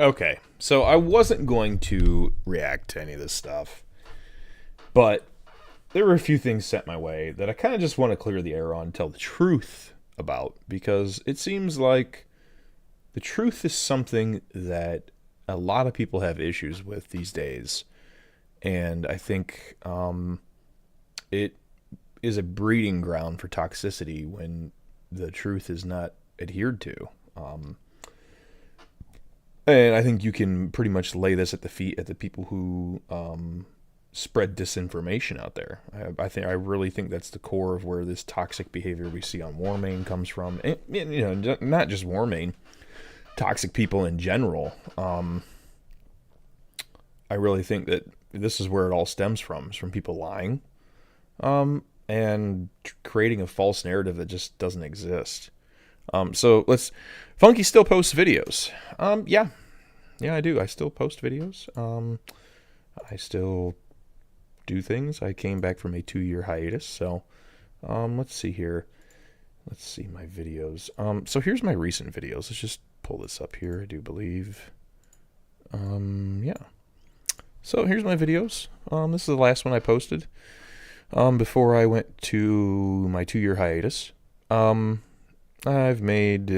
Okay, so I wasn't going to react to any of this stuff, but there were a few things sent my way that I kind of just want to clear the air on and tell the truth about, because it seems like the truth is something that a lot of people have issues with these days, and I think it is a breeding ground for toxicity when the truth is not adhered to. And I think you can pretty much lay this at the feet at the people who spread disinformation out there. I really think that's the core of where this toxic behavior we see on Warmane comes from. And, not just Warmane, toxic people in general. I really think that this is where it all stems from. It's from people lying and creating a false narrative that just doesn't exist. So Funky still posts videos. Yeah, I do. I still post videos. I still do things. I came back from a 2-year hiatus. So, let's see here. Let's see my videos. So here's my recent videos. Let's just pull this up here. I do believe. Yeah. So here's my videos. This is the last one I posted. Before I went to my 2-year hiatus. I've made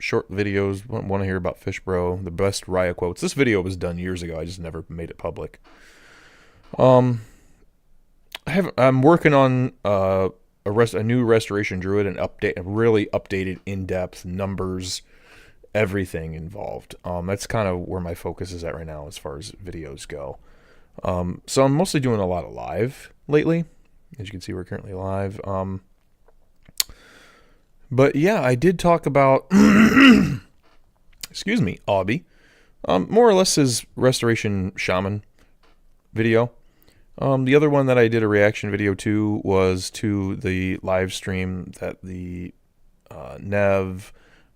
short videos. Want to hear about Fish Bro, the best Raya quotes. This video was done years ago. I just never made it public. I'm working on a new restoration druid and really updated, in-depth numbers, everything involved. That's kind of where my focus is at right now as far as videos go. So I'm mostly doing a lot of live lately. As you can see, we're currently live. But yeah, I did talk about, excuse me, Obby. More or less his Restoration Shaman video. The other one that I did a reaction video to was to the live stream that the Nev,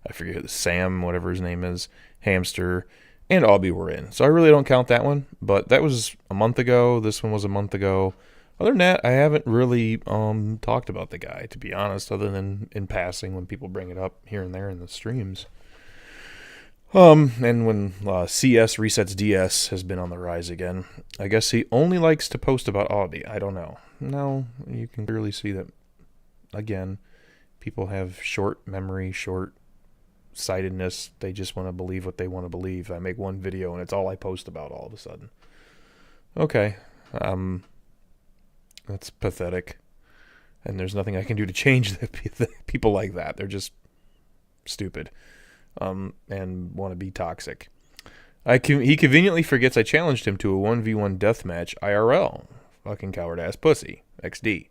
I forget, Sam, whatever his name is, Hamster, and Obby were in. So I really don't count that one, but that was a month ago. This one was a month ago. Other than that, I haven't really talked about the guy, to be honest, other than in passing when people bring it up here and there in the streams. And when CS resets DS has been on the rise again, I guess he only likes to post about Obby. I don't know. No, you can clearly see that, again, people have short memory, short sightedness. They just want to believe what they want to believe. I make one video and it's all I post about all of a sudden. Okay. That's pathetic. And there's nothing I can do to change the people like that. They're just stupid. And want to be toxic. He conveniently forgets I challenged him to a 1v1 deathmatch IRL. Fucking coward ass pussy. XD.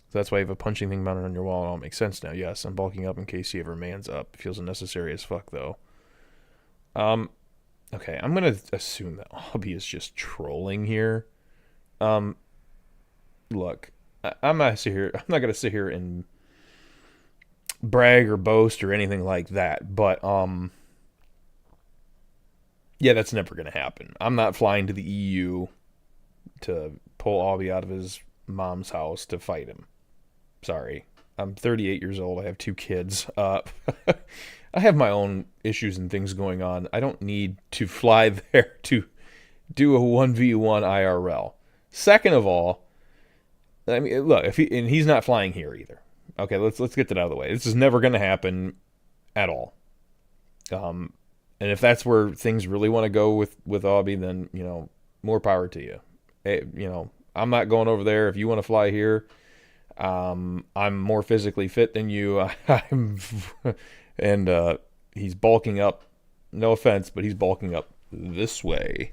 So that's why you have a punching thing mounted on your wall. It all makes sense now. Yes, I'm bulking up in case he ever mans up. It feels unnecessary as fuck, though. Okay, I'm going to assume that Obby is just trolling here. Look, I'm not going to sit here and brag or boast or anything like that, but yeah, that's never going to happen. I'm not flying to the EU to pull Obby out of his mom's house to fight him. Sorry. I'm 38 years old. I have 2 kids. I have my own issues and things going on. I don't need to fly there to do a 1v1 IRL. Second of all, I mean, look, and he's not flying here either. Okay, let's get that out of the way. This is never going to happen at all. And if that's where things really want to go with Obby, then, more power to you. Hey, I'm not going over there. If you want to fly here, I'm more physically fit than you. And he's bulking up. No offense, but he's bulking up this way.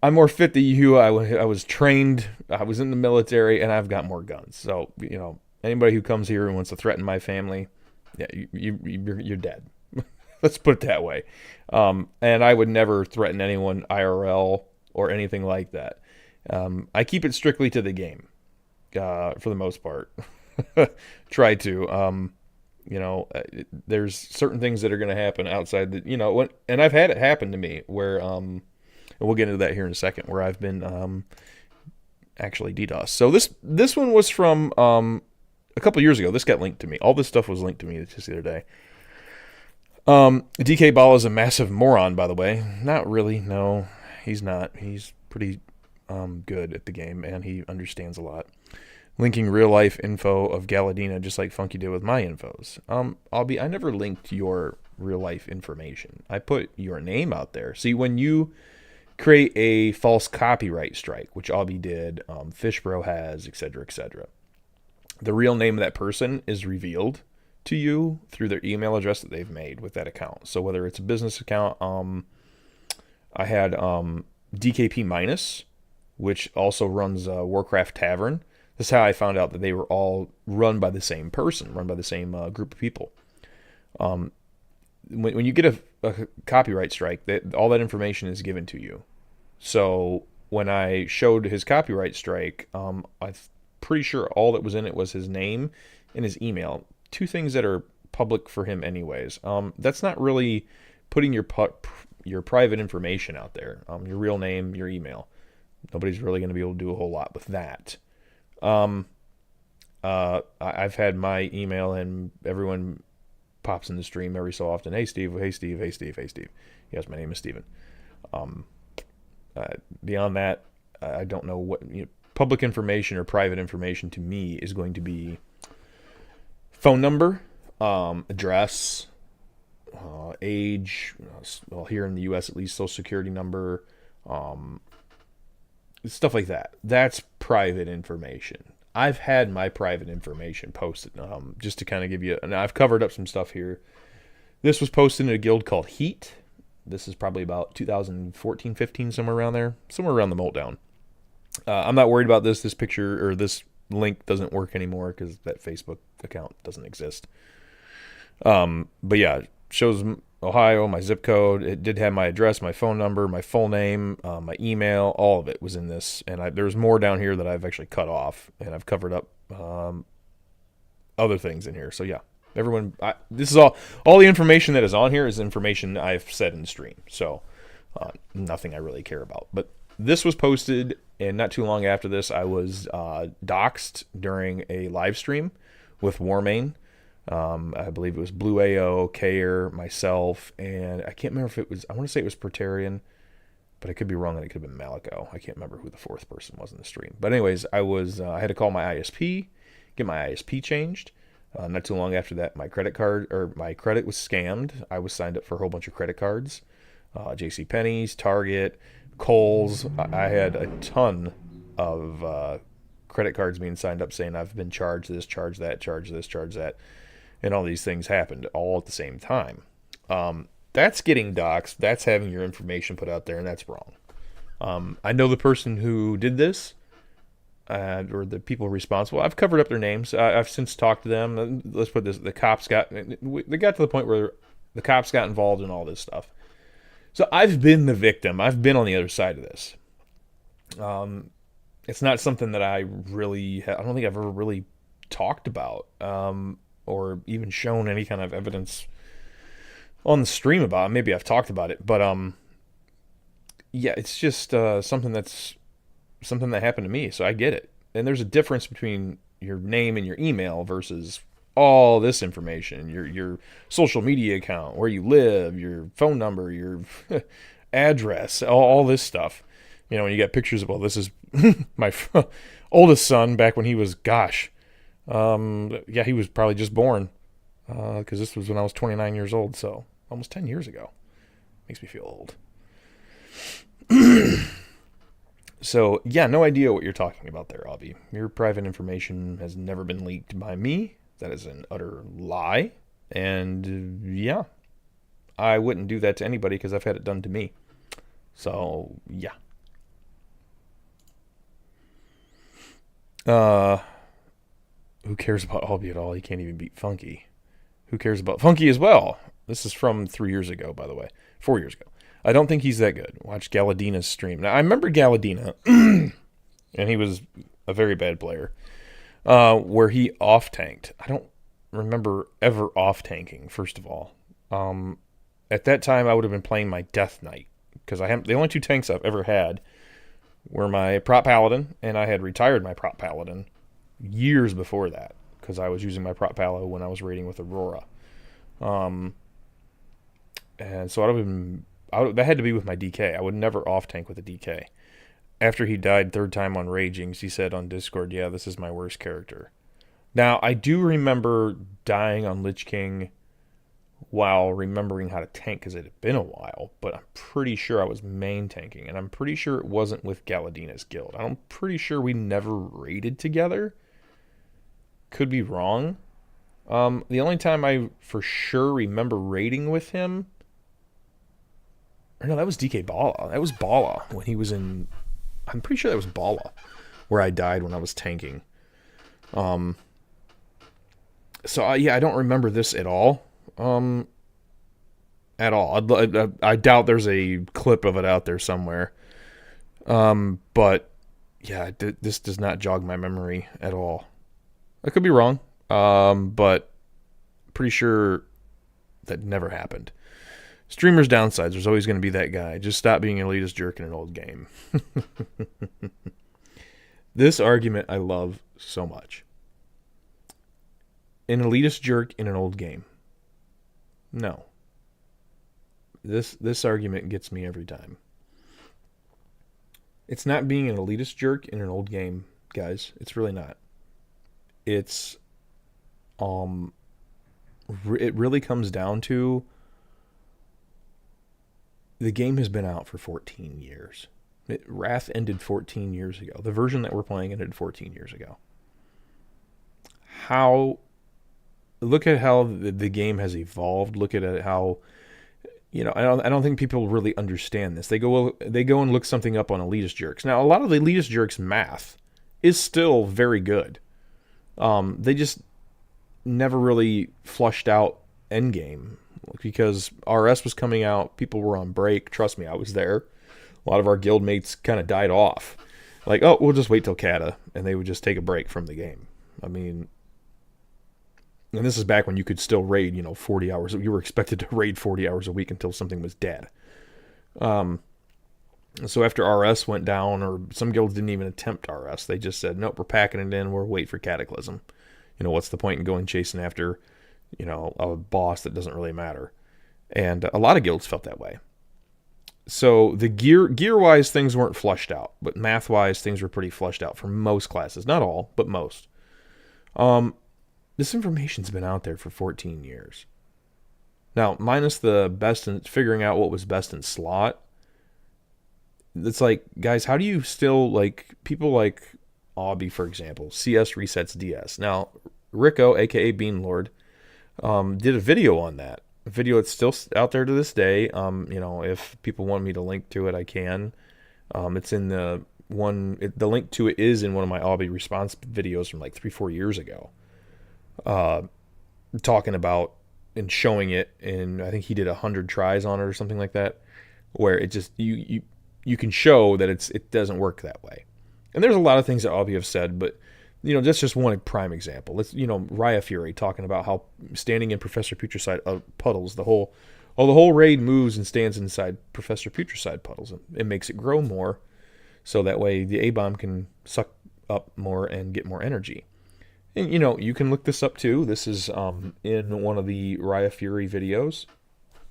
I'm more fit than you. I was trained. I was in the military, and I've got more guns. So, anybody who comes here and wants to threaten my family, yeah, you're dead. Let's put it that way. And I would never threaten anyone IRL or anything like that. I keep it strictly to the game, for the most part. Try to. There's certain things that are going to happen outside the, and I've had it happen to me where, and we'll get into that here in a second, where I've been actually DDoS. So this one was from a couple years ago, this got linked to me. All this stuff was linked to me just the other day. DK Ball is a massive moron, by the way. Not really, no. He's not. He's pretty good at the game, and he understands a lot. Linking real-life info of Galadina, just like Funky did with my infos. I never linked your real-life information. I put your name out there. See, when you create a false copyright strike, which Albie did, Fishbro has, etc., etc., the real name of that person is revealed to you through their email address that they've made with that account. So whether it's a business account, I had DKP Minus, which also runs Warcraft Tavern. This is how I found out that they were all run by the same person, run by the same group of people. When you get a copyright strike, all that information is given to you. So when I showed his copyright strike, I'm pretty sure all that was in it was his name and his email. Two things that are public for him anyways. That's not really putting your private information out there. Your real name, your email. Nobody's really going to be able to do a whole lot with that. I've had my email, and everyone pops in the stream every so often. Hey Steve, hey Steve, hey Steve, hey Steve. Yes, my name is Steven. Beyond that, I don't know what public information or private information to me is going to be phone number, address, age, well, here in the U.S. at least, social security number, stuff like that. That's private information. I've had my private information posted, just to kind of give you, and I've covered up some stuff here. This was posted in a guild called Heat. This is probably about 2014, 15, somewhere around there, somewhere around the meltdown. I'm not worried about this. This picture or this link doesn't work anymore because that Facebook account doesn't exist. But yeah, it shows Ohio, my zip code. It did have my address, my phone number, my full name, my email. All of it was in this. And there's more down here that I've actually cut off, and I've covered up other things in here. So yeah, everyone, this is all the information that is on here is information I've said in the stream. So nothing I really care about. But this was posted, and not too long after this, I was doxed during a live stream with Warmain. I believe it was Blue AO, Kair, myself, and I can't remember if it was, I want to say it was Praetorian, but I could be wrong, and it could have been Malico. I can't remember who the fourth person was in the stream. But anyways, I had to call my ISP, get my ISP changed. Not too long after that, my credit was scammed. I was signed up for a whole bunch of credit cards. JCPenney's, Target, Kohl's. I had a ton of credit cards being signed up saying I've been charged this, charged that, charged this, charged that. And all these things happened all at the same time. That's getting doxxed. That's having your information put out there, and that's wrong. I know the person who did this, or the people responsible. I've covered up their names. I've since talked to them. Let's put this: they got to the point where the cops got involved in all this stuff. So I've been the victim. I've been on the other side of this. It's not something that I don't think I've ever really talked about, or even shown any kind of evidence on the stream about. Maybe I've talked about it, but yeah, it's just something that happened to me. So I get it. And there's a difference between your name and your email versus all this information, your social media account, where you live, your phone number, your address, all this stuff. When you got pictures of, well, this is my oldest son back when he was, he was probably just born, because this was when I was 29 years old, so almost 10 years ago. Makes me feel old. So, yeah, no idea what you're talking about there, Avi. Your private information has never been leaked by me. That is an utter lie. And, yeah, I wouldn't do that to anybody because I've had it done to me. So, yeah. Who cares about Albie at all? He can't even beat Funky. Who cares about Funky as well? This is from 3 years ago, by the way. 4 years ago. I don't think he's that good. Watch Galadina's stream. Now, I remember Galadina, and he was a very bad player, where he off-tanked. I don't remember ever off-tanking, first of all. At that time, I would have been playing my Death Knight, because the only two tanks I've ever had were my Prop Paladin, and I had retired my Prop Paladin years before that, because I was using my prop palo when I was raiding with Aurora. And so that had to be with my DK. I would never off tank with a DK. After he died third time on Ragings, he said on Discord, yeah, this is my worst character. Now, I do remember dying on Lich King while remembering how to tank because it had been a while, but I'm pretty sure I was main tanking, and I'm pretty sure it wasn't with Galadina's guild. I'm pretty sure we never raided together. Could be wrong. The only time I for sure remember raiding with him, or no, that was DK Bala. That was Bala when he was in, I'm pretty sure that was Bala, where I died when I was tanking. So yeah, I don't remember this at all. At all. I doubt there's a clip of it out there somewhere. But yeah, this does not jog my memory at all. I could be wrong. But pretty sure that never happened. Streamers' downsides. There's always going to be that guy. Just stop being an elitist jerk in an old game. This argument I love so much. An elitist jerk in an old game. No. This argument gets me every time. It's not being an elitist jerk in an old game, guys. It's really not. It's it really comes down to the game has been out for 14 years. Wrath ended 14 years ago. The version that we're playing ended 14 years ago. Look at how the game has evolved. Look at how, I don't think people really understand this. They go and look something up on Elitist Jerks. Now, a lot of the Elitist Jerks math is still very good. They just never really flushed out endgame because RS was coming out. People were on break. Trust me, I was there. A lot of our guild mates kind of died off. Like, oh, we'll just wait till Kata, and they would just take a break from the game. I mean, and this is back when you could still raid, 40 hours. You were expected to raid 40 hours a week until something was dead. So after RS went down, or some guilds didn't even attempt RS, they just said, nope, we're packing it in, we'll wait for Cataclysm. What's the point in going chasing after, a boss that doesn't really matter? And a lot of guilds felt that way. So the gear-wise, things weren't flushed out, but math-wise, things were pretty flushed out for most classes. Not all, but most. This information's been out there for 14 years. Now, minus the best in figuring out what was best in slot, it's like, guys, how do you still, people like Obby, for example, CS resets DS. Now, Rico, aka Beanlord, did a video on that. A video that's still out there to this day. If people want me to link to it, I can. It's in the link to it is in one of my Obby response videos from 3-4 years ago. Talking about and showing it, and I think he did 100 tries on it or something like that, where it just you can show that it doesn't work that way. And there's a lot of things that Obby have said, but that's just one prime example. Let's Raya Fury talking about how standing in Professor Putricide puddles, the whole raid moves and stands inside Professor Putricide puddles. It makes it grow more, so that way the A-bomb can suck up more and get more energy. And you can look this up too. This is in one of the Raya Fury videos.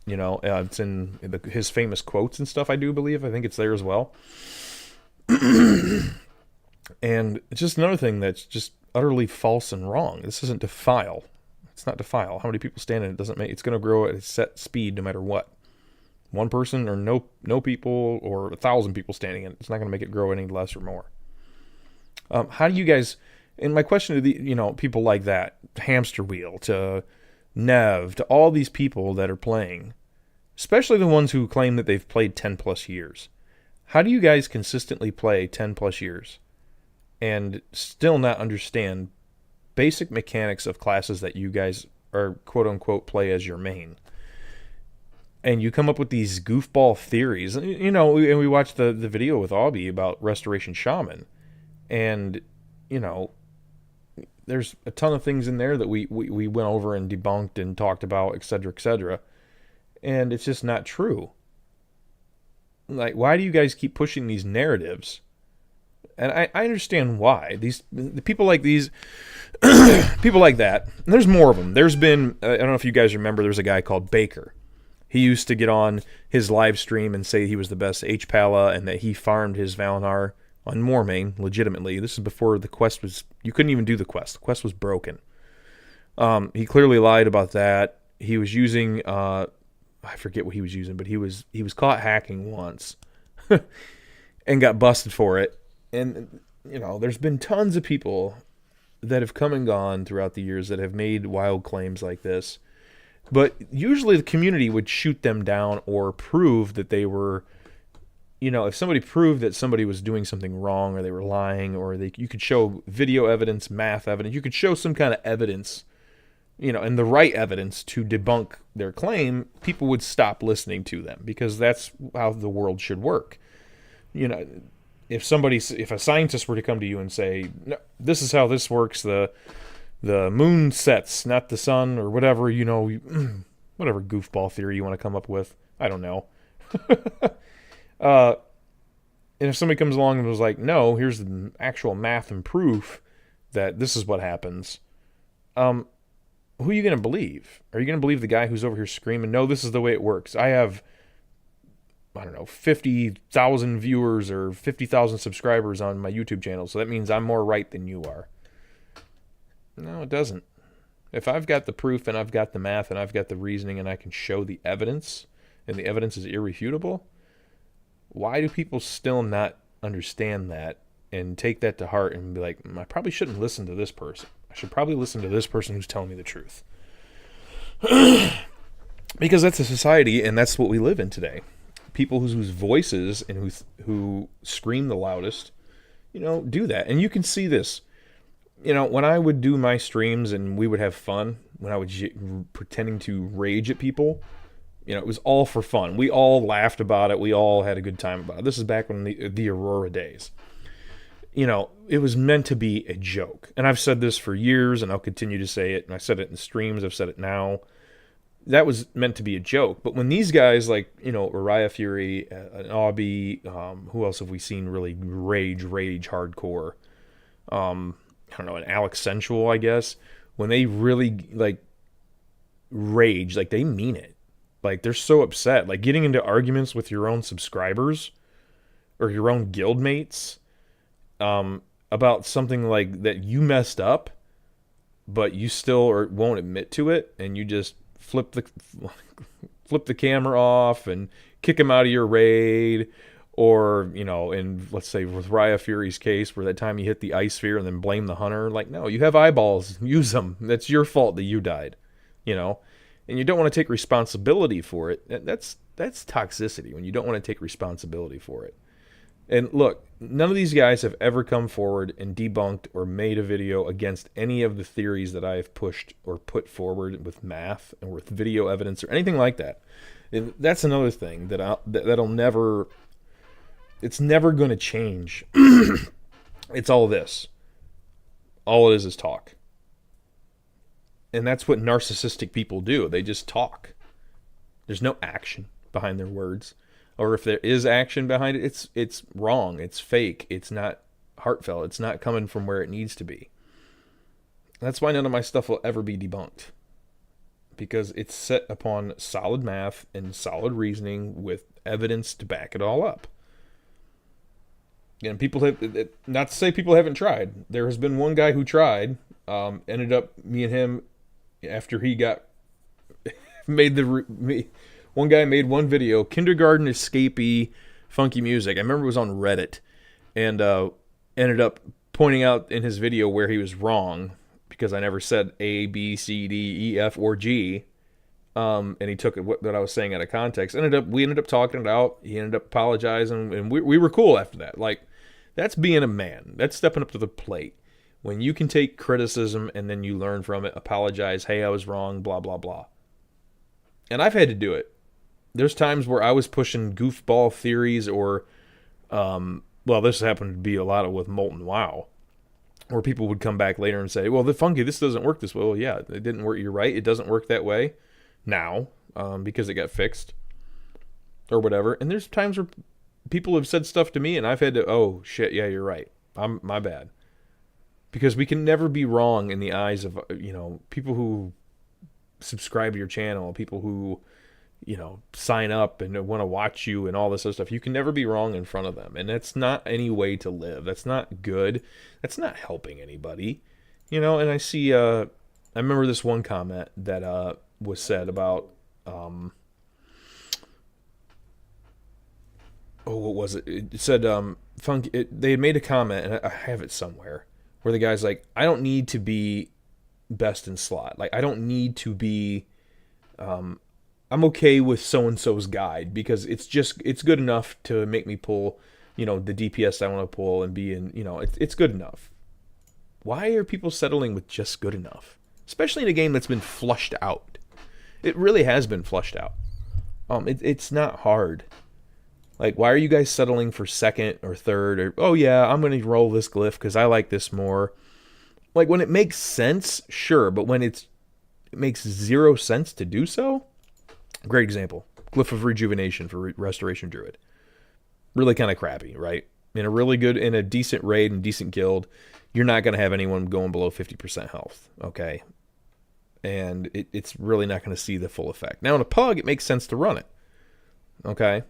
It's in his famous quotes and stuff, I do believe. I think it's there as well. And it's just another thing that's just utterly false and wrong. This isn't defile. It's not defile. How many people stand in it doesn't make it's going to grow at a set speed no matter what. One person or no people or 1,000 people standing in it, it's not going to make it grow any less or more. How do you guys? And my question to the people like that, Hamster Wheel, to Nev, to all these people that are playing, especially the ones who claim that they've played 10 plus years. How do you guys consistently play 10 plus years and still not understand basic mechanics of classes that you guys are quote unquote play as your main? And you come up with these goofball theories. And we watched the video with Obby about Restoration Shaman. And, there's a ton of things in there that we went over and debunked and talked about, et cetera, et cetera. And it's just not true. Why do you guys keep pushing these narratives And I understand why. The people like these, people like that, and there's more of them. There's been, I don't know if you guys remember, there's a guy called Baker. He used to get on his live stream and say he was the best H-Pala and that he farmed his Valinor on Moormain legitimately. This is before the quest was, you couldn't even do the quest. The quest was broken. He clearly lied about that. He was using, I forget what he was using, but he was caught hacking once and got busted for it. And, you know, there's been tons of people that have come and gone throughout the years that have made wild claims like this. But usually the community would shoot them down or prove that they were, you know, if somebody proved that somebody was doing something wrong or they were lying, or you could show video evidence, math evidence, you could show some kind of evidence, you know, and the right evidence to debunk their claim, people would stop listening to them, because that's how the world should work. You know, if a scientist were to come to you and say, no, this is how this works, the moon sets, not the sun, or whatever, you know, whatever goofball theory you want to come up with. I don't know. And if somebody comes along and was like, no, here's the actual math and proof that this is what happens, who are you going to believe? Are you going to believe the guy who's over here screaming, no, this is the way it works? I have, I don't know, 50,000 viewers or 50,000 subscribers on my YouTube channel, so that means I'm more right than you are. No, it doesn't. If I've got the proof and I've got the math and I've got the reasoning and I can show the evidence, and the evidence is irrefutable, why do people still not understand that and take that to heart and be like, I probably shouldn't listen to this person. I should probably listen to this person who's telling me the truth. Because that's a society, and that's what we live in today. People whose voices and who scream the loudest, you know, do that. And you can see this. You know, when I would do my streams and we would have fun, when I would pretending to rage at people, you know, it was all for fun. We all laughed about it. We all had a good time about it. This is back when the Aurora days. You know, it was meant to be a joke. And I've said this for years, and I'll continue to say it. And I said it in streams. I've said it now. That was meant to be a joke. But when these guys like, you know, Uriah Fury, an Obby, who else have we seen really rage hardcore? I don't know, an Alex Sensual, I guess, when they really, like, rage, like, they mean it. Like, they're so upset. Like, getting into arguments with your own subscribers or your own guild mates about something like that you messed up, but you still won't admit to it, and you just flip the camera off and kick him out of your raid. Or, you know, in, let's say, with Raya Fury's case, where that time he hit the ice sphere and then blame the hunter. Like, no, you have eyeballs. Use them. That's your fault that you died, you know? And you don't want to take responsibility for it. That's toxicity, when you don't want to take responsibility for it. And look, none of these guys have ever come forward and debunked or made a video against any of the theories that I have pushed or put forward with math or with video evidence or anything like that. And that's another thing that'll never... It's never going to change. It's all this. All it is talk. And that's what narcissistic people do. They just talk. There's no action behind their words. Or if there is action behind it, it's wrong. It's fake. It's not heartfelt. It's not coming from where it needs to be. That's why none of my stuff will ever be debunked. Because it's set upon solid math and solid reasoning with evidence to back it all up. And people have, not to say people haven't tried. There has been one guy who tried, ended up, me and him, after he got, one guy made one video, kindergarten escapee funky music. I remember it was on Reddit, and ended up pointing out in his video where he was wrong, because I never said A, B, C, D, E, F, or G. And he took what I was saying out of context. We ended up talking it out. He ended up apologizing, and we were cool after that. Like, that's being a man. That's stepping up to the plate. When you can take criticism and then you learn from it, apologize, hey, I was wrong, blah, blah, blah. And I've had to do it. There's times where I was pushing goofball theories or, well, this happened to be a lot with Molten WoW, where people would come back later and say, well, Funky, this doesn't work this way. Well, yeah, it didn't work. You're right. It doesn't work that way now, because it got fixed or whatever. And there's times where people have said stuff to me, and I've had to, oh shit, yeah, you're right. My bad. Because we can never be wrong in the eyes of, people who subscribe to your channel, people who, sign up and want to watch you and all this other stuff. You can never be wrong in front of them. And that's not any way to live. That's not good. That's not helping anybody. And I see, I remember this one comment that was said about, what was it? It said, they had made a comment, and I have it somewhere, where the guy's like, I don't need to be best in slot. Like, I don't need to be, I'm okay with so-and-so's guide, because it's good enough to make me pull, the DPS I want to pull and be in, it's good enough. Why are people settling with just good enough? Especially in a game that's been flushed out. It really has been flushed out. It's not hard. Like, why are you guys settling for second or third? Or, oh yeah, I'm going to roll this glyph because I like this more. Like, when it makes sense, sure. But when it makes zero sense to do so, great example. Glyph of Rejuvenation for Restoration Druid. Really kind of crappy, right? In a decent raid and decent guild, you're not going to have anyone going below 50% health, okay? And it's really not going to see the full effect. Now, in a pug, it makes sense to run it, okay?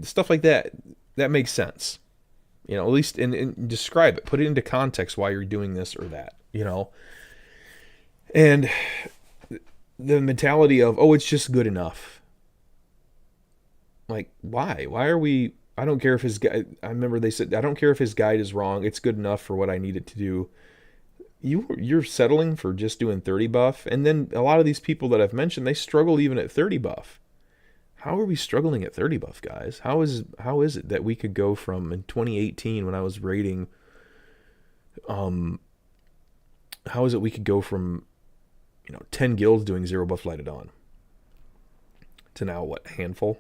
Stuff like that makes sense. At least and describe it. Put it into context why you're doing this or that, And the mentality of, oh, it's just good enough. Like, why? Why are we... I don't care if his guide... I remember they said, I don't care if his guide is wrong. It's good enough for what I need it to do. You're settling for just doing 30 buff. And then a lot of these people that I've mentioned, they struggle even at 30 buff. How are we struggling at 30 buff, guys? How is it that we could go from, in 2018 when I was raiding, how is it we could go from, 10 guilds doing 0 buff lighted on to now, what, a handful?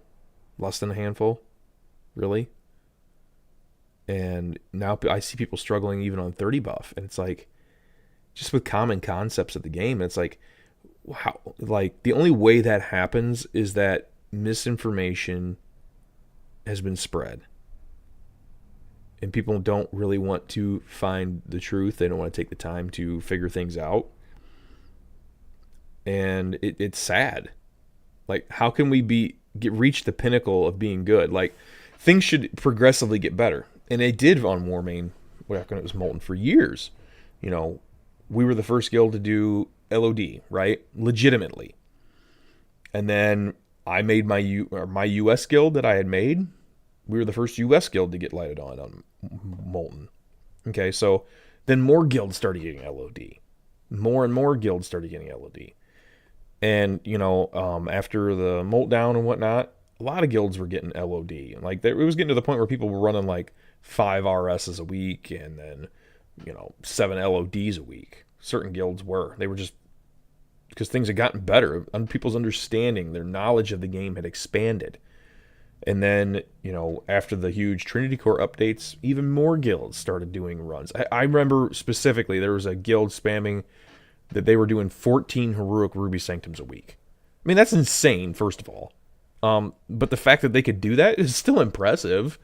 Less than a handful? Really? And now I see people struggling even on 30 buff, and it's like, just with common concepts of the game, it's like, how, like, the only way that happens is that misinformation has been spread, and people don't really want to find the truth. They don't want to take the time to figure things out, and it's sad. Like, how can we reach the pinnacle of being good? Like, things should progressively get better, and they did on Warmane when it was Molten for years. We were the first guild to do LOD, right? Legitimately. And then I made my US guild that I had made. We were the first US guild to get lighted on Molten. Okay, so then more guilds started getting LOD. More and more guilds started getting LOD. And, after the Moltdown and whatnot, a lot of guilds were getting LOD. Like, it was getting to the point where people were running like 5 RSs a week and then, 7 LODs a week. Certain guilds were. They were just... because things had gotten better. People's understanding, their knowledge of the game had expanded. And then, after the huge Trinity Core updates, even more guilds started doing runs. I remember specifically there was a guild spamming that they were doing 14 Heroic Ruby Sanctums a week. I mean, that's insane, first of all. But the fact that they could do that is still impressive.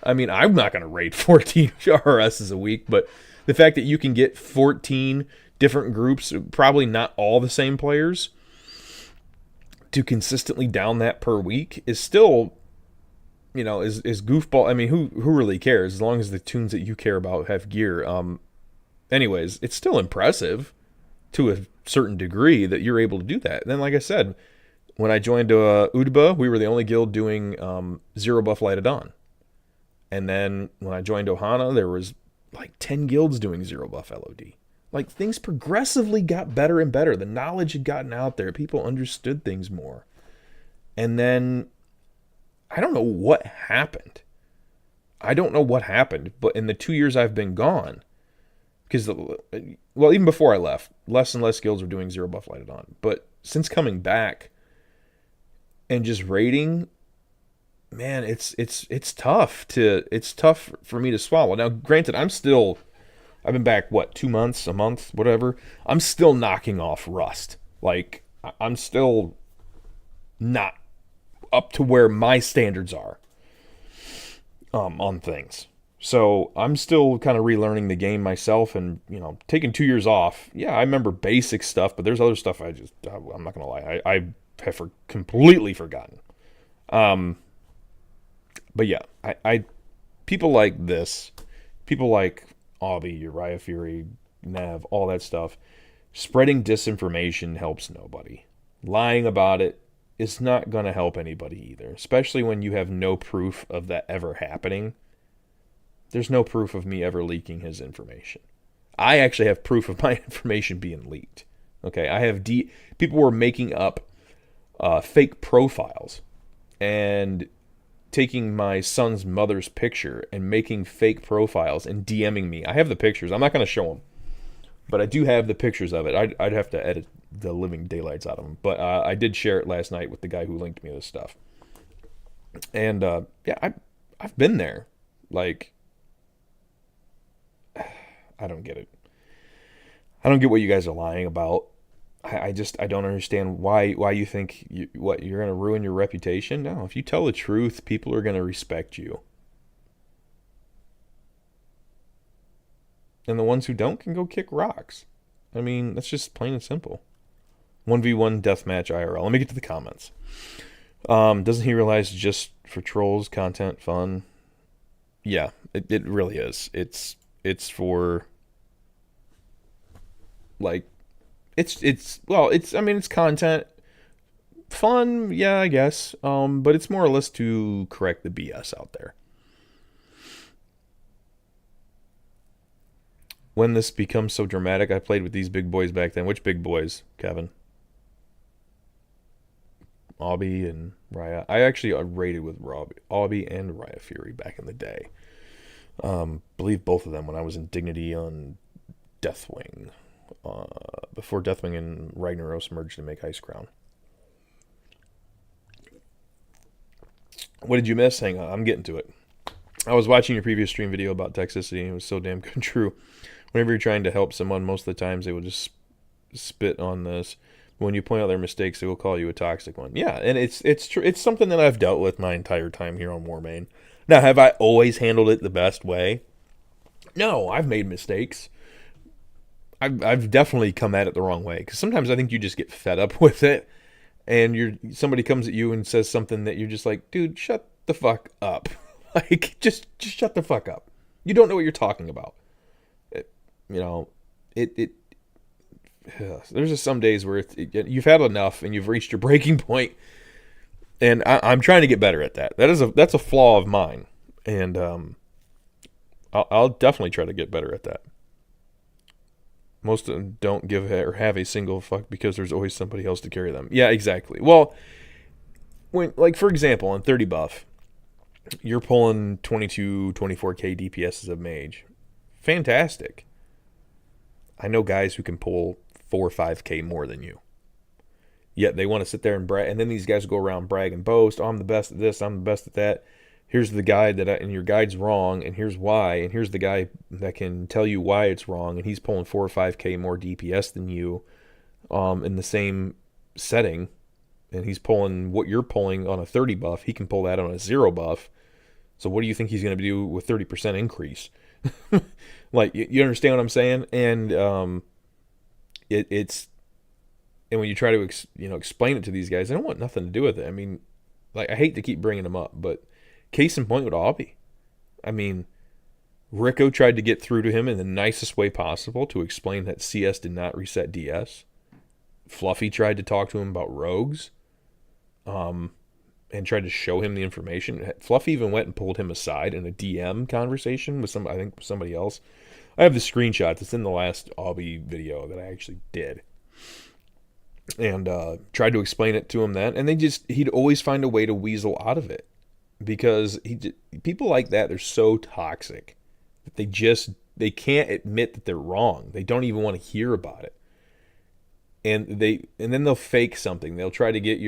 I mean, I'm not going to raid 14 RSs a week, but the fact that you can get 14... different groups, probably not all the same players, to consistently down that per week is still, is goofball. I mean, who really cares? As long as the tunes that you care about have gear. Anyways, it's still impressive to a certain degree that you're able to do that. And then, like I said, when I joined Udaba, we were the only guild doing 0 buff lighted on. And then when I joined Ohana, there was like 10 guilds doing 0 buff LOD. Like, things progressively got better and better. The knowledge had gotten out there. People understood things more. And then, I don't know what happened. But in the 2 years I've been gone, because, even before I left, less and less guilds were doing 0 buff lighted on. But since coming back and just raiding, man, it's tough for me to swallow. Now, granted, I've been back, 2 months, a month, whatever. I'm still knocking off rust. Like, I'm still not up to where my standards are. on things. So I'm still kind of relearning the game myself, and taking 2 years off. Yeah, I remember basic stuff, but there's other stuff I'm not gonna lie, I have completely forgotten. Um, but yeah, I people like this, people like Aubie, Uriah Fury, Nev, all that stuff. Spreading disinformation helps nobody. Lying about it is not going to help anybody either, especially when you have no proof of that ever happening. There's no proof of me ever leaking his information. I actually have proof of my information being leaked. Okay, I have people were making up fake profiles and taking my son's mother's picture and making fake profiles and DMing me. I have the pictures. I'm not going to show them, but I do have the pictures of it. I'd have to edit the living daylights out of them. But I did share it last night with the guy who linked me this stuff. And yeah, I've been there. Like, I don't get it. I don't get what you guys are lying about. I don't understand why you think you're going to ruin your reputation. No, if you tell the truth, people are going to respect you. And the ones who don't can go kick rocks. I mean, that's just plain and simple. 1v1 deathmatch IRL. Let me get to the comments. Doesn't he realize just for trolls, content, fun? Yeah, it really is. It's for, like, it's content, fun, yeah, I guess. But it's more or less to correct the BS out there. When this becomes so dramatic, I played with these big boys back then. Which big boys, Kevin? Aubie and Raya. I actually raided with Aubie and Raya Fury back in the day. Believe both of them when I was in Dignity on Deathwing. Before Deathwing and Ragnaros merged to make Ice Crown. What did you miss? Hang on, I'm getting to it. I was watching your previous stream video about toxicity, and it was so damn good true. Whenever you're trying to help someone, most of the times they will just spit on this. When you point out their mistakes, they will call you a toxic one. Yeah, and it's true. It's something that I've dealt with my entire time here on Warmane. Now, have I always handled it the best way? No, I've made mistakes. I've definitely come at it the wrong way, because sometimes I think you just get fed up with it, and somebody comes at you and says something that you're just like, dude, shut the fuck up. Like, just shut the fuck up. You don't know what you're talking about. There's just some days where you've had enough and you've reached your breaking point, and I'm trying to get better at that. That's a flaw of mine, and I'll definitely try to get better at that. Most of them don't give or have a single fuck because there's always somebody else to carry them. Yeah, exactly. Well, for example, on 30 buff, you're pulling 22, 24k DPS as a mage. Fantastic. I know guys who can pull 4 or 5k more than you. Yet they want to sit there and brag, and then these guys go around brag and boast. Oh, I'm the best at this, I'm the best at that. Here's the guide and your guide's wrong, and here's why, and here's the guy that can tell you why it's wrong, and he's pulling 4 or 5k more DPS than you in the same setting, and he's pulling what you're pulling on a 30 buff. He can pull that on a 0 buff. So what do you think he's going to do with 30% increase? Like, you understand what I'm saying? And it's and when you try to explain it to these guys, they don't want nothing to do with it. I mean, like, I hate to keep bringing them up, but case in point with Aubie. I mean, Rico tried to get through to him in the nicest way possible to explain that CS did not reset DS. Fluffy tried to talk to him about rogues, and tried to show him the information. Fluffy even went and pulled him aside in a DM conversation with somebody else. I have the screenshots. It's in the last Aubie video that I actually did. And tried to explain it to him then. And he'd always find a way to weasel out of it. Because people like that, they're so toxic that they can't admit that they're wrong. They don't even want to hear about it. And then they'll fake something. They'll try to get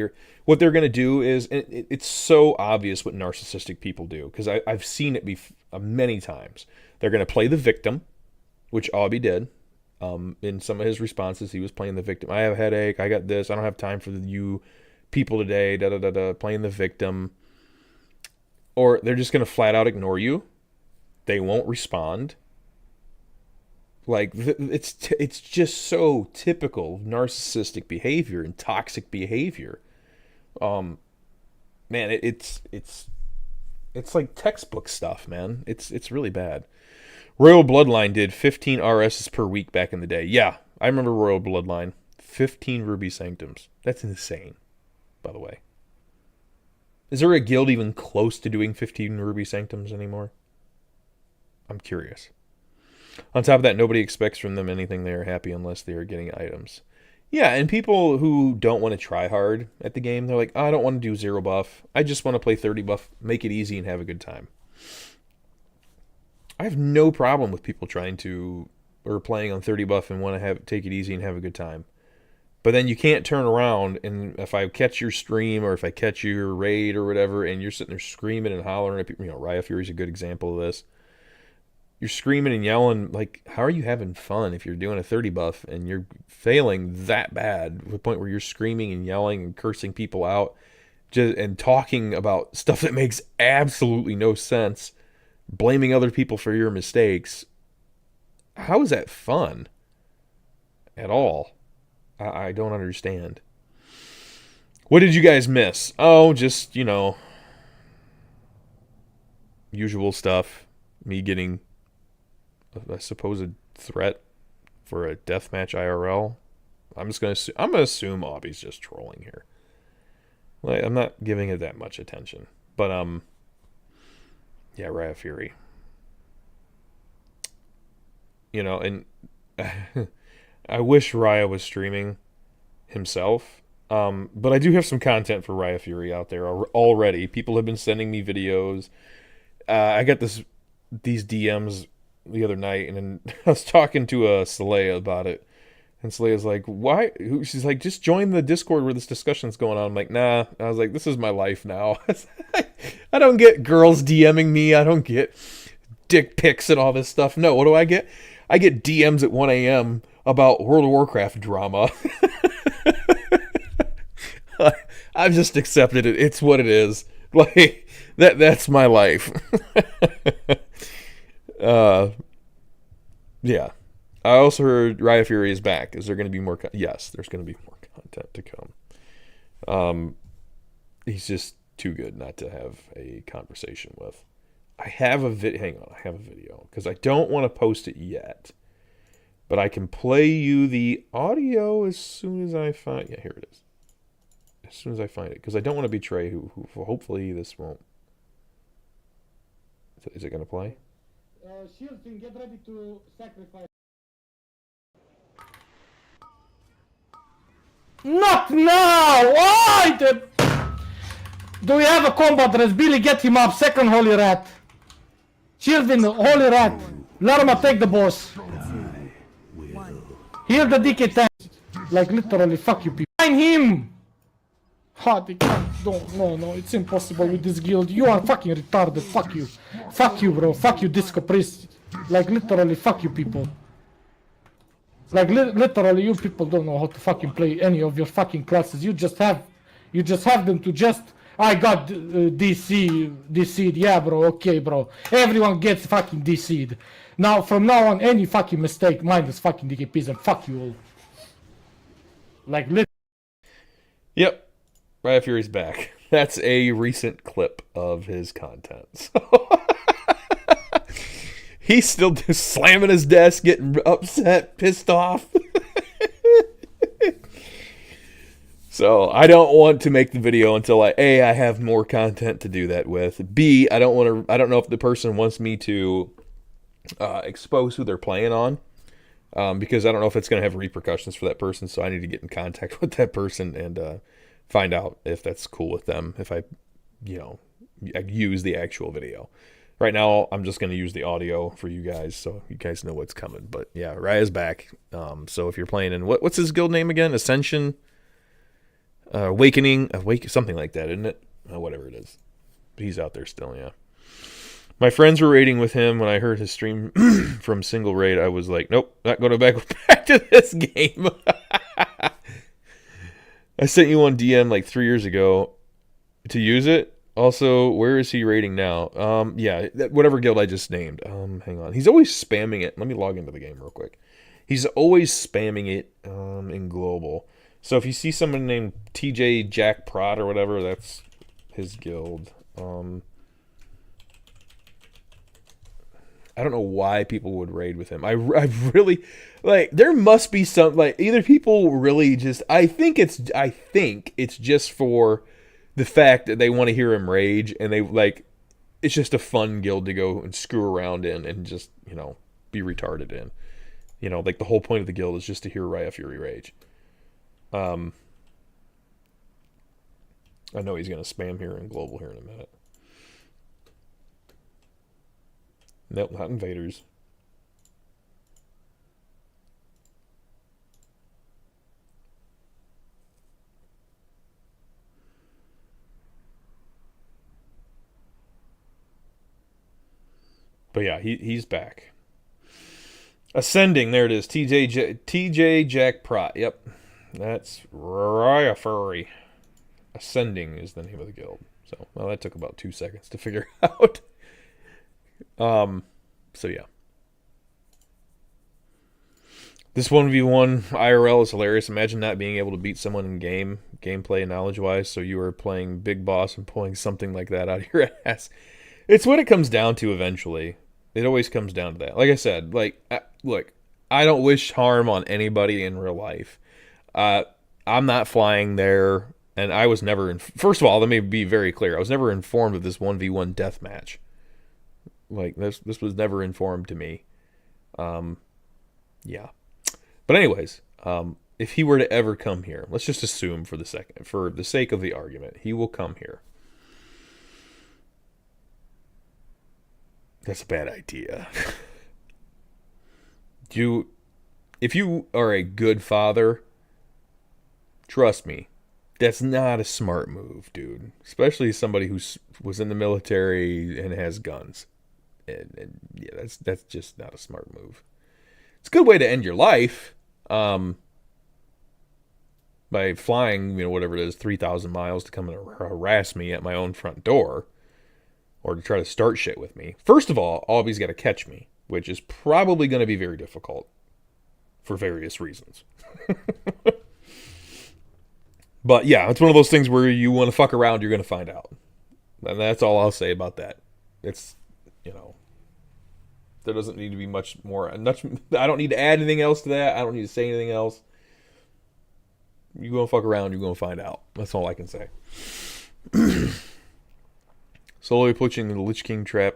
what they're going to do is, and it's so obvious what narcissistic people do, because I've seen it many times. They're going to play the victim, which Aubie did. In some of his responses, he was playing the victim. I have a headache. I got this. I don't have time for you people today. Playing the victim. or they're just going to flat out ignore you. They won't respond. Like, it's just so typical of narcissistic behavior and toxic behavior. Man, it's like textbook stuff, man. It's really bad. Royal Bloodline did 15 RSs per week back in the day. Yeah, I remember Royal Bloodline. 15 Ruby Sanctums. That's insane, by the way. Is there a guild even close to doing 15 Ruby Sanctums anymore? I'm curious. On top of that, nobody expects from them anything they are happy unless they are getting items. Yeah, and people who don't want to try hard at the game, they're like, oh, I don't want to do 0 buff. I just want to play 30 buff, make it easy, and have a good time. I have no problem with people trying to, or playing on 30 buff and want to take it easy and have a good time. But then you can't turn around, and if I catch your stream or if I catch your raid or whatever, and you're sitting there screaming and hollering at people, Riot Fury's a good example of this. You're screaming and yelling, like, how are you having fun if you're doing a 30 buff and you're failing that bad to the point where you're screaming and yelling and cursing people out and talking about stuff that makes absolutely no sense, blaming other people for your mistakes? How is that fun at all? I don't understand. What did you guys miss? Oh, just, usual stuff. Me getting a supposed threat for a deathmatch IRL. I'm gonna assume Obby's just trolling here. Like, I'm not giving it that much attention, but yeah, Riot Fury. And I wish Riot was streaming himself. But I do have some content for Riot Fury out there already. People have been sending me videos. I got these DMs the other night, and then I was talking to Saleya about it, and Saleya's like, why? She's like, just join the Discord where this discussion's going on. I'm like, nah. I was like, this is my life now. I don't get girls DMing me. I don't get dick pics and all this stuff. No, what do I get? I get DMs at 1 a.m. about World of Warcraft drama. I've just accepted it. It's what it is. Like, that's my life. Yeah. I also heard Riot Fury is back. Is there going to be more? Yes, there's going to be more content to come. He's just too good not to have a conversation with. I have a hang on, I have a video because I don't want to post it yet, but I can play you the audio as soon as I find. Yeah, here it is. As soon as I find it, because I don't want to betray who hopefully this won't. Is it going to play? Shielding, get ready to sacrifice. Not now! Why? Do we have a combat dress? Billy, get him up. Second Holy Rat. Shielding, Holy Rat. Let him take the boss. Heal the DK tank. Like literally, fuck you people. Find him! Ha, they can't. No, it's impossible with this guild. You are fucking retarded. Fuck you. Fuck you, bro. Fuck you, Disco Priest. Like literally, fuck you people. Like literally, you people don't know how to fucking play any of your fucking classes. You just have them to just. I got DC'd. Yeah, bro. Okay, bro. Everyone gets fucking DC'd. Now, from now on, any fucking mistake, minus fucking DKPs, and fuck you all. Like Yep. Riot Fury's back. That's a recent clip of his content. So he's still just slamming his desk, getting upset, pissed off. So I don't want to make the video until I have more content to do that with. B, I don't know if the person wants me to expose who they're playing on. Because I don't know if it's going to have repercussions for that person. So I need to get in contact with that person and find out if that's cool with them, if I use the actual video. Right now, I'm just going to use the audio for you guys, so you guys know what's coming. But yeah, Raya's back. So if you're playing in, what's his guild name again? Ascension? Awakening? Something like that, isn't it? Whatever it is. But he's out there still, yeah. My friends were raiding with him. When I heard his stream from Single Raid, I was like, nope, not going back to this game. I sent you one DM like 3 years ago to use it. Also, where is he rating now? Yeah, whatever guild I just named. Hang on. He's always spamming it. Let me log into the game real quick. He's always spamming it in global. So if you see someone named TJ Jack Prot or whatever, that's his guild. I don't know why people would raid with him. I really like. There must be some like either people really just. I think it's just for the fact that they want to hear him rage and they like. It's just a fun guild to go and screw around in and just be retarded in. Like the whole point of the guild is just to hear Raya Fury rage. I know he's gonna spam here in global here in a minute. Nope, not invaders. But yeah, he's back. Ascending, there it is. TJ Jack Prot. Yep. That's Raya Furry. Ascending is the name of the guild. So, well, that took about 2 seconds to figure out. So yeah. This 1v1 IRL is hilarious. Imagine not being able to beat someone in gameplay knowledge-wise, so you are playing Big Boss and pulling something like that out of your ass. It's what it comes down to eventually. It always comes down to that. Like I said, look, I don't wish harm on anybody in real life. I'm not flying there, and I was never... First of all, let me be very clear. I was never informed of this 1v1 death match. Like, this was never informed to me. Yeah. But anyways, if he were to ever come here, let's just assume for the sake of the argument, he will come here. That's a bad idea. If you are a good father, trust me, that's not a smart move, dude. Especially somebody who was in the military and has guns. And yeah, that's just not a smart move. It's a good way to end your life, by flying, whatever it is, 3,000 miles to come and harass me at my own front door, or to try to start shit with me. First of all he's got to catch me, which is probably going to be very difficult for various reasons. But yeah, it's one of those things where you want to fuck around, you're going to find out. And that's all I'll say about that. It's, there doesn't need to be much more. I don't need to add anything else to that. I don't need to say anything else. You're going to fuck around, you're going to find out. That's all I can say. Slowly pushing the Lich King trap.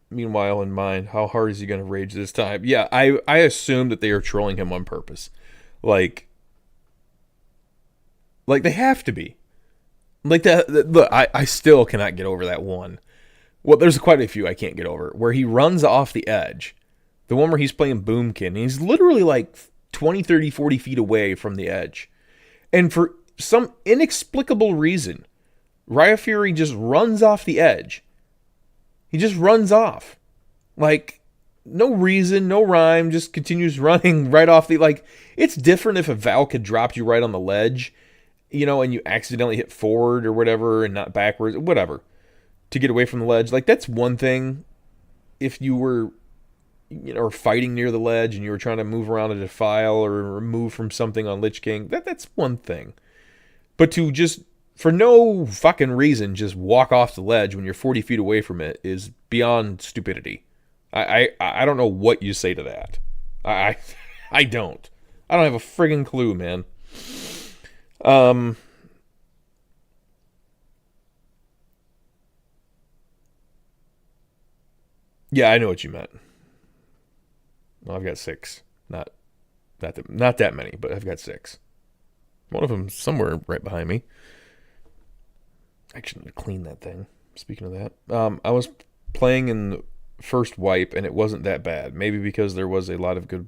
Meanwhile, in mind, how hard is he going to rage this time? Yeah, I assume that they are trolling him on purpose. Like they have to be. Like that. Look, I still cannot get over that one. Well, there's quite a few I can't get over. Where he runs off the edge. The one where he's playing Boomkin. And he's literally like 20, 30, 40 feet away from the edge. And for some inexplicable reason, Raya Fury just runs off the edge. He just runs off. Like, no reason, no rhyme, just continues running right off the... Like, it's different if a Valk had dropped you right on the ledge, and you accidentally hit forward or whatever and not backwards, whatever, to get away from the ledge. Like, that's one thing. If you were, fighting near the ledge and you were trying to move around a defile or move from something on Lich King, that's one thing. But to just... for no fucking reason, just walk off the ledge when you're 40 feet away from it is beyond stupidity. I don't know what you say to that. I don't. I don't have a friggin' clue, man. Yeah, I know what you meant. Well, I've got 6. Not that many, but I've got 6. One of them somewhere right behind me. I actually need to clean that thing. Speaking of that, I was playing in the first wipe, and it wasn't that bad. Maybe because there was a lot of good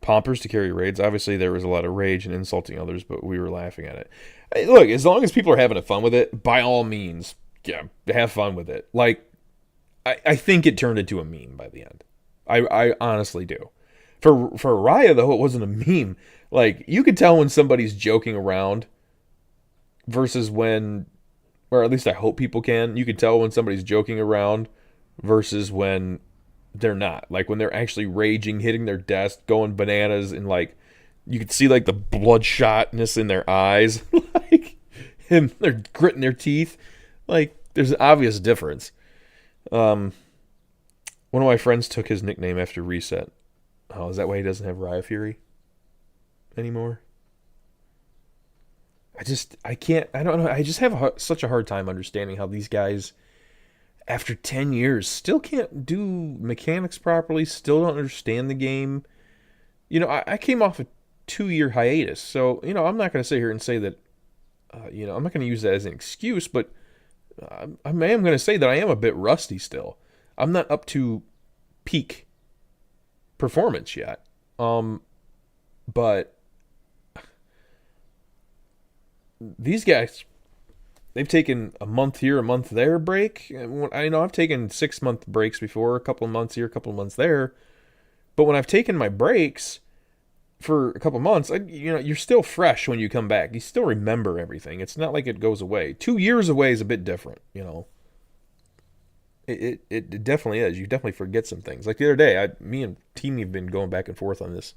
pompers to carry raids. Obviously, there was a lot of rage and insulting others, but we were laughing at it. Hey, look, as long as people are having fun with it, by all means, yeah, have fun with it. Like, I think it turned into a meme by the end. I honestly do. For Raya, though, it wasn't a meme. Like, you could tell when somebody's joking around versus when or at least I hope people can. You can tell when somebody's joking around versus when they're not. Like when they're actually raging, hitting their desk, going bananas, and like you can see like the bloodshotness in their eyes, like him, they're gritting their teeth. Like there's an obvious difference. One of my friends took his nickname after Reset. Oh, is that why he doesn't have Riot Fury anymore? I can't, I don't know. I just have such a hard time understanding how these guys, after 10 years, still can't do mechanics properly, still don't understand the game. You know, I came off a 2-year hiatus, so, you know, I'm not going to sit here and say that, you know, I'm not going to use that as an excuse, but I am going to say that I am a bit rusty still. I'm not up to peak performance yet. But these guys, they've taken a month here, a month there break. I know I've taken 6-month breaks before, a couple of months here, a couple of months there. But when I've taken my breaks for a couple of months, you know, you're still fresh when you come back. You still remember everything. It's not like it goes away. 2 years away is a bit different, you know. It definitely is. You definitely forget some things. Like the other day, me and Teamy have been going back and forth on this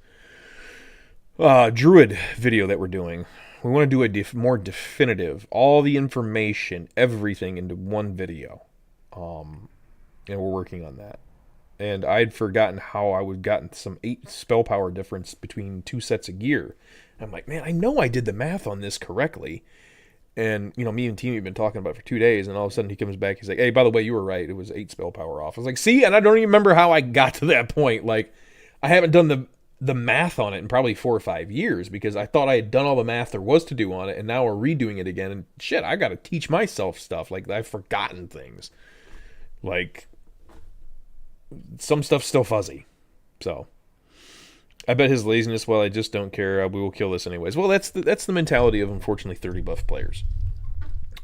Druid video that we're doing. We want to do a more definitive, all the information, everything into one video. And we're working on that. And I'd forgotten how I would gotten some 8 spell power difference between 2 sets of gear. I'm like, man, I know I did the math on this correctly. And, you know, me and Teamy have been talking about it for 2 days, and all of a sudden he comes back, he's like, hey, by the way, you were right. It was 8 spell power off. I was like, see? And I don't even remember how I got to that point. Like, I haven't done the math on it in probably 4 or 5 years because I thought I had done all the math there was to do on it, and now we're redoing it again. And shit, I got to teach myself stuff. Like, I've forgotten things. Like, some stuff's still fuzzy. So, I bet his laziness, well, I just don't care. We will kill this anyways. Well, that's the mentality of, unfortunately, 30 buff players.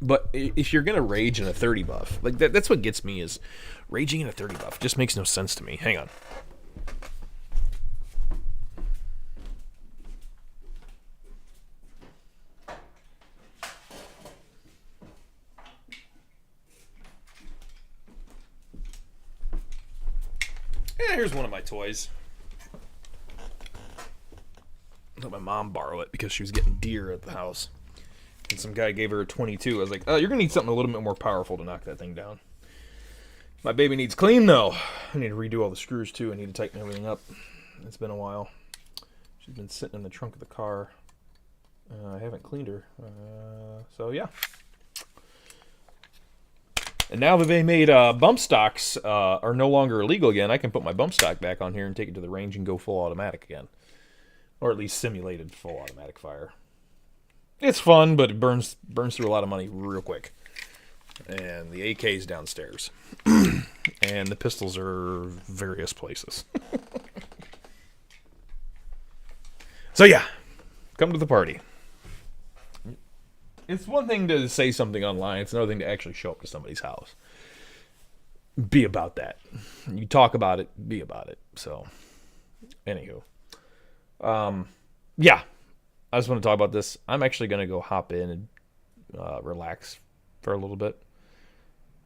But if you're going to rage in a 30 buff, like that's what gets me is raging in a 30 buff. Just makes no sense to me. Hang on. Yeah, here's one of my toys. Let my mom borrow it because she was getting deer at the house. And some guy gave her a 22. I was like, oh, you're going to need something a little bit more powerful to knock that thing down. My baby needs clean, though. I need to redo all the screws, too. I need to tighten everything up. It's been a while. She's been sitting in the trunk of the car. I haven't cleaned her. So, yeah. And now that they made bump stocks are no longer illegal again, I can put my bump stock back on here and take it to the range and go full automatic again. Or at least simulated full automatic fire. It's fun, but it burns through a lot of money real quick. And the AK's downstairs. And the pistols are various places. So yeah, come to the party. It's one thing to say something online. It's another thing to actually show up to somebody's house. Be about that. You talk about it, be about it. So, anywho. Yeah, I just want to talk about this. I'm actually going to go hop in and relax for a little bit.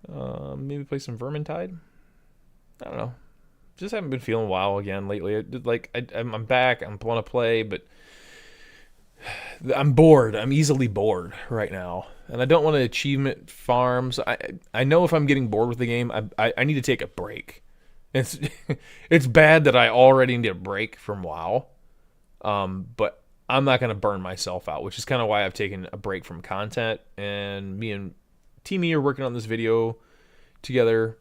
Maybe play some Vermintide. I don't know. Just haven't been feeling WoW again lately. I'm back. I want to play, but I'm bored. I'm easily bored right now, and I don't want to achievement farms. I know if I'm getting bored with the game, I need to take a break. It's bad that I already need a break from WoW. But I'm not going to burn myself out, which is kind of why I've taken a break from content. And me and Teamy are working on this video together.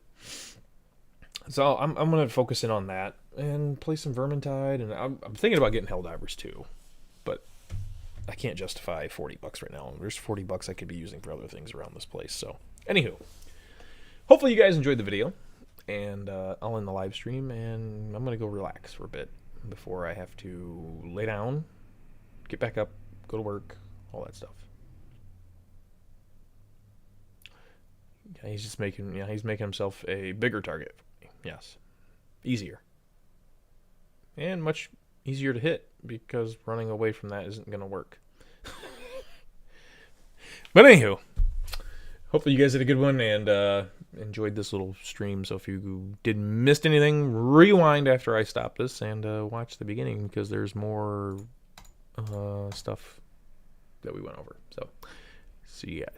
So I'm going to focus in on that and play some Vermintide. And I'm thinking about getting Helldivers too. But I can't justify $40 right now. There's $40 I could be using for other things around this place. So, anywho. Hopefully you guys enjoyed the video. And I'll end the live stream. And I'm going to go relax for a bit before I have to lay down, get back up, go to work, all that stuff. Yeah, he's making himself a bigger target for me. Yes. Easier. And much easier to hit because running away from that isn't going to work. But anywho, hopefully you guys had a good one and enjoyed this little stream. So if you didn't miss anything, rewind after I stop this and watch the beginning, because there's more stuff that we went over. So see you guys.